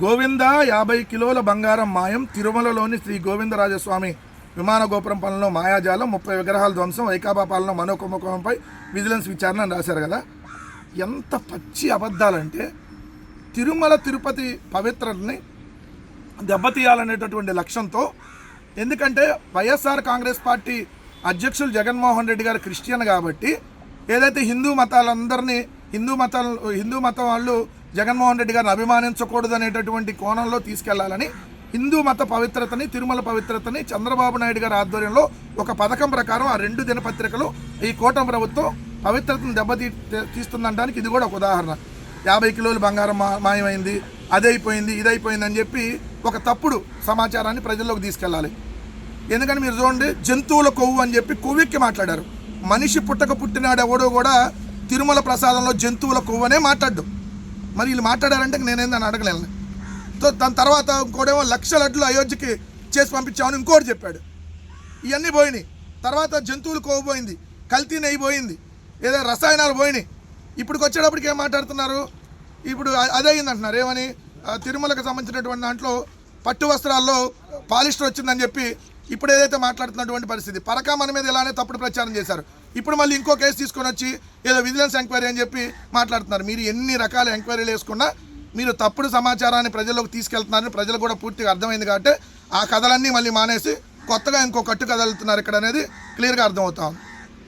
గోవింద 50 కిలోల బంగారం మాయం, తిరుమలలోని శ్రీ గోవిందరాజస్వామి విమాన గోపురం పనుల్లో మాయాజాలం, 30 విగ్రహాల ధ్వంసం, వైకాపా పాలన మనోకుంభకోణంపై విజిలెన్స్ విచారణ అని రాశారు కదా. ఎంత పచ్చి అబద్ధాలంటే తిరుమల తిరుపతి పవిత్రతని దెబ్బతీయాలనేటటువంటి లక్ష్యంతో, ఎందుకంటే వైఎస్ఆర్ కాంగ్రెస్ పార్టీ అధ్యక్షులు జగన్మోహన్ రెడ్డి గారు క్రిస్టియన్ కాబట్టి ఏదైతే హిందూ మతం వాళ్ళు జగన్మోహన్ రెడ్డి గారిని అభిమానించకూడదు అనేటటువంటి కోణంలో తీసుకెళ్లాలని హిందూ మత పవిత్రతని, తిరుమల పవిత్రతని చంద్రబాబు నాయుడు గారి ఆధ్వర్యంలో ఒక పథకం ప్రకారం ఆ 2 దినపత్రికలు ఈ కూటమి ప్రభుత్వం పవిత్రతను తీస్తుందనడానికి ఇది కూడా ఒక ఉదాహరణ. 50 కిలోలు బంగారం మాయమైంది, అదైపోయింది, ఇదైపోయింది అని చెప్పి ఒక తప్పుడు సమాచారాన్ని ప్రజల్లోకి తీసుకెళ్ళాలి. ఎందుకంటే మీరు చూడండి, జంతువుల కొవ్వు అని చెప్పి కొవ్వెక్కి మాట్లాడారు. మనిషి పుట్టినాడు ఎవడో కూడా తిరుమల ప్రసాదంలో జంతువుల కొవ్వనే మాట్లాడ్డు. మరి వీళ్ళు మాట్లాడారంటే నేనేందని అడగలేను. సో దాని తర్వాత ఇంకోటేమో 1,00,000 లడ్లు అయోధ్యకి చేసి పంపించామని ఇంకోటి చెప్పాడు. ఇవన్నీ పోయినాయి. తర్వాత జంతువులు కొవ్వు పోయింది, కల్తీ నెయ్యి పోయింది, ఏదో రసాయనాలు పోయినాయి. ఇప్పుడు వచ్చేటప్పటికి ఏం మాట్లాడుతున్నారు? ఇప్పుడు అదే అయిందంటున్నారు. ఏమని? తిరుమలకు సంబంధించినటువంటి దాంట్లో పట్టు వస్త్రాల్లో పాలిస్టర్ వచ్చిందని చెప్పి ఇప్పుడు ఏదైతే మాట్లాడుతున్నటువంటి పరిస్థితి. పరకా మన మీద ఇలానే తప్పుడు ప్రచారం చేశారు. ఇప్పుడు మళ్ళీ ఇంకో కేసు తీసుకొని వచ్చి ఏదో విజిలెన్స్ ఎంక్వైరీ అని చెప్పి మాట్లాడుతున్నారు. మీరు ఎన్ని రకాల ఎంక్వైరీలు వేసుకున్నా మీరు తప్పుడు సమాచారాన్ని ప్రజల్లోకి తీసుకెళ్తున్నారని ప్రజలు కూడా పూర్తిగా అర్థమైంది. కాబట్టి ఆ కథలన్నీ మళ్ళీ మానేసి కొత్తగా ఇంకో కట్టు కదలుతున్నారు ఇక్కడ అనేది క్లియర్గా అర్థమవుతా ఉంది.